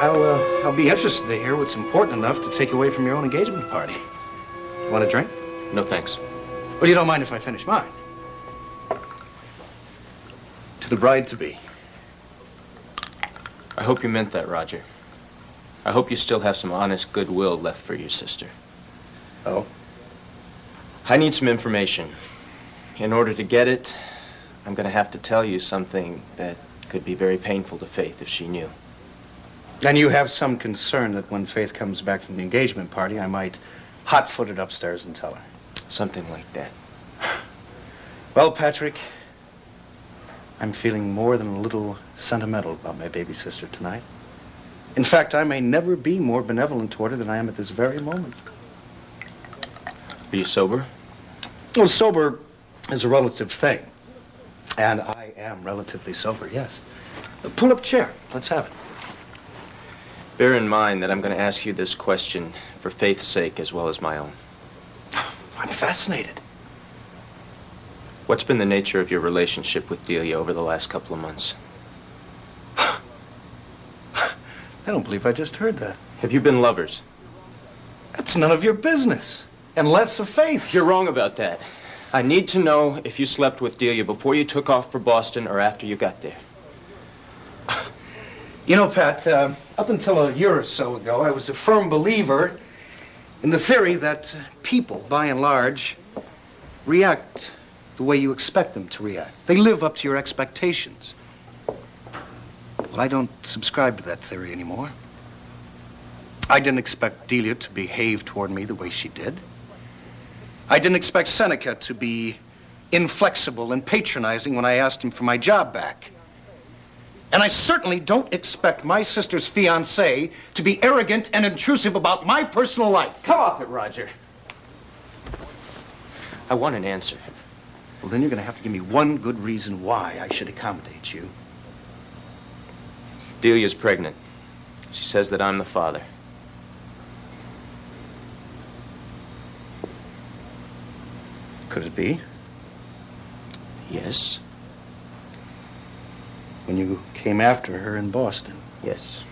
I'll be interested to hear what's important enough to take you away from your own engagement party. Want a drink? No, thanks. Well, you don't mind if I finish mine? To the bride-to-be. I hope you meant that, Roger. I hope you still have some honest goodwill left for your sister. Oh? I need some information. In order to get it, I'm going to have to tell you something that could be very painful to Faith if she knew. And you have some concern that when Faith comes back from the engagement party, I might hot-foot it upstairs and tell her. Something like that. Well, Patrick, I'm feeling more than a little sentimental about my baby sister tonight. In fact, I may never be more benevolent toward her than I am at this very moment. Are you sober? Well, sober is a relative thing. And I am relatively sober, yes. Pull up a chair. Let's have it. Bear in mind that I'm going to ask you this question for Faith's sake as well as my own. I'm fascinated. What's been the nature of your relationship with Delia over the last couple of months? I don't believe I just heard that. Have you been lovers? That's none of your business. Unless of Faith's. You're wrong about that. I need to know if you slept with Delia before you took off for Boston or after you got there. You know, Pat, up until a year or so ago, I was a firm believer in the theory that people, by and large, react the way you expect them to react. They live up to your expectations. Well, I don't subscribe to that theory anymore. I didn't expect Delia to behave toward me the way she did. I didn't expect Seneca to be inflexible and patronizing when I asked him for my job back. And I certainly don't expect my sister's fiancé to be arrogant and intrusive about my personal life. Come off it, Roger. I want an answer. Well, then you're going to have to give me one good reason why I should accommodate you. Delia's pregnant. She says that I'm the father. Could it be? Yes. When you came after her in Boston? Yes.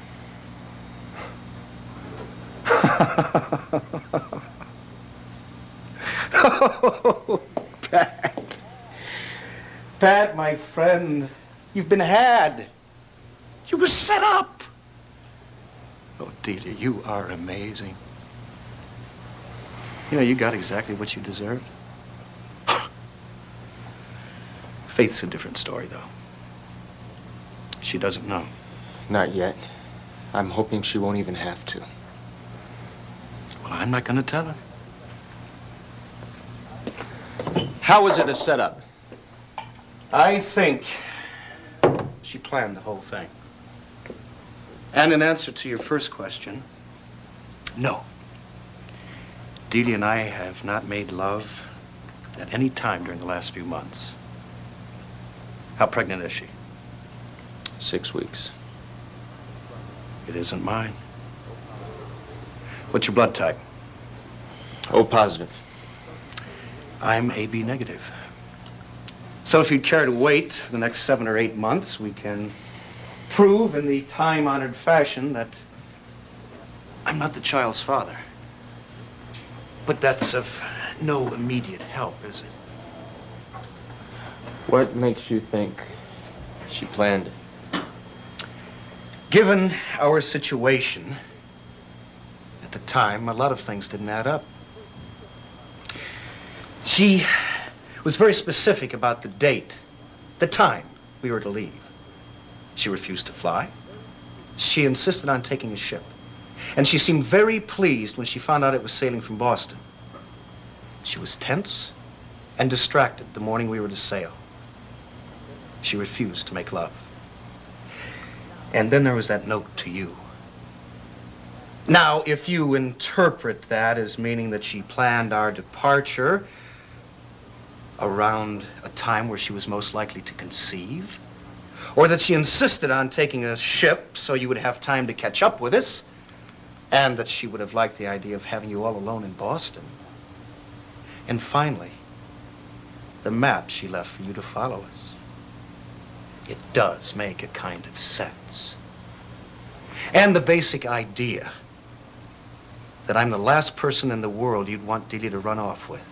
Oh, Pat. Pat, my friend, you've been had. You were set up. Oh, Delia, you are amazing. You know, you got exactly what you deserved. Faith's a different story, though. She doesn't know. Not yet. I'm hoping she won't even have to. Well, I'm not going to tell her. How was it a setup? I think she planned the whole thing. And in answer to your first question, no. Delia and I have not made love at any time during the last few months. How pregnant is she? 6 weeks. It isn't mine. What's your blood type? O positive. I'm AB negative. So if you'd care to wait for the next 7 or 8 months, we can prove in the time-honored fashion that I'm not the child's father. But that's of no immediate help, is it? What makes you think she planned it? Given our situation at the time, a lot of things didn't add up. She was very specific about the date, the time we were to leave. She refused to fly. She insisted on taking a ship. And she seemed very pleased when she found out it was sailing from Boston. She was tense and distracted the morning we were to sail. She refused to make love. And then there was that note to you. Now, if you interpret that as meaning that she planned our departure around a time where she was most likely to conceive, or that she insisted on taking a ship so you would have time to catch up with us, and that she would have liked the idea of having you all alone in Boston. And finally, the map she left for you to follow us. It does make a kind of sense. And the basic idea that I'm the last person in the world you'd want Delia to run off with.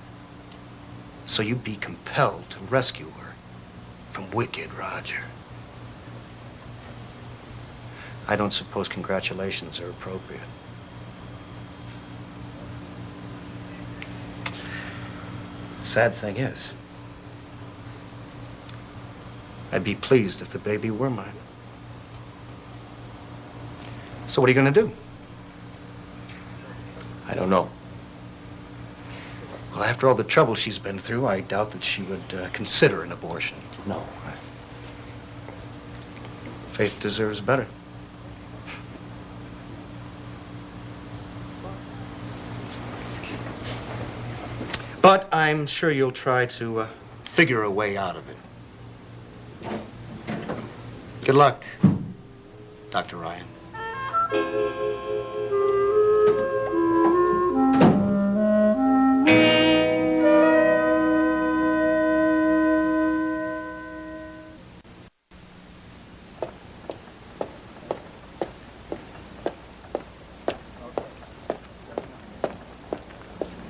So you'd be compelled to rescue her from wicked Roger. I don't suppose congratulations are appropriate. Sad thing is, I'd be pleased if the baby were mine. So what are you going to do? I don't know. Well, after all the trouble she's been through, I doubt that she would consider an abortion. No. Faith deserves better. But I'm sure you'll try to figure a way out of it. Good luck, Dr. Ryan.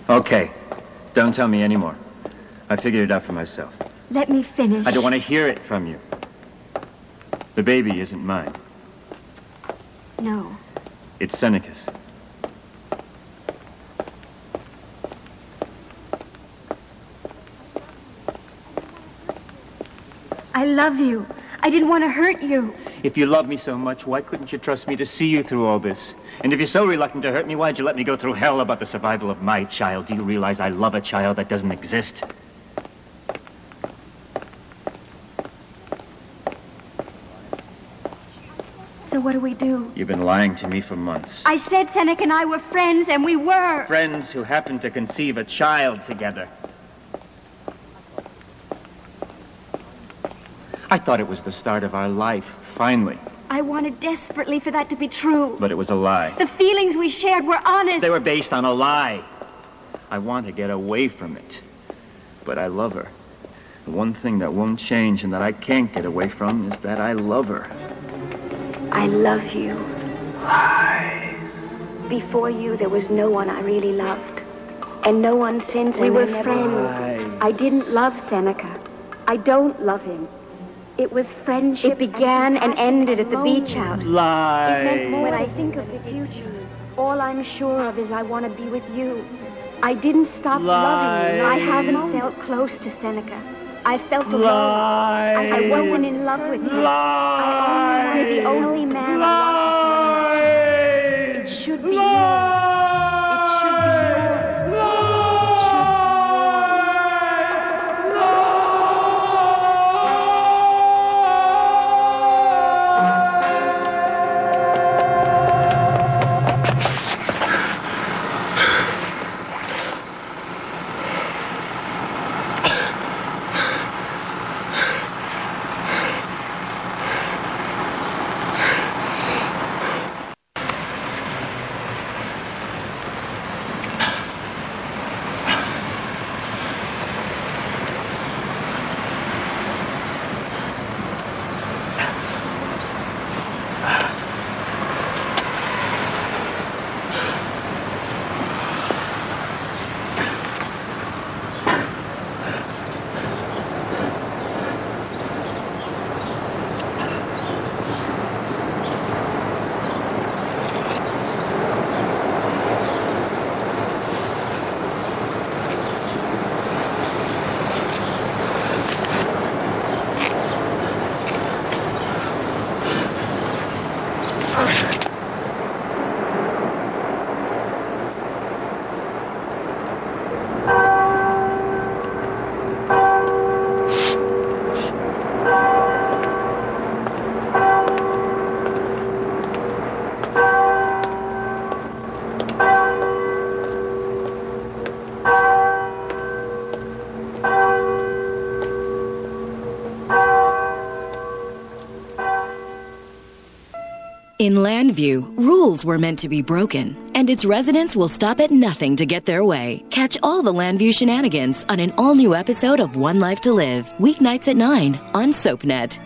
Okay. Don't tell me anymore. I figured it out for myself. Let me finish. I don't want to hear it from you. The baby isn't mine. No. It's Seneca's. I love you. I didn't want to hurt you. If you love me so much, why couldn't you trust me to see you through all this? And if you're so reluctant to hurt me, why'd you let me go through hell about the survival of my child? Do you realize I love a child that doesn't exist? So what do we do? You've been lying to me for months. I said Seneca and I were friends, and we were. Friends who happened to conceive a child together. I thought it was the start of our life, finally. I wanted desperately for that to be true. But it was a lie. The feelings we shared were honest. They were based on a lie. I want to get away from it. But I love her. The one thing that won't change and that I can't get away from is that I love her. I love you. Lies. Before you, there was no one I really loved. And no one since. We were friends. I didn't love Seneca. I don't love him. It was friendship. It began and ended at the beach house. Lies. When I think of the future, all I'm sure of is I want to be with you. I didn't stop loving you. I haven't felt close to Seneca. I felt alone. I wasn't in love with you. You're the only man I want to find. It should be yours. It should be yours. It should be yours. In Landview, rules were meant to be broken, and its residents will stop at nothing to get their way. Catch all the Landview shenanigans on an all-new episode of One Life to Live, weeknights at 9 on SoapNet.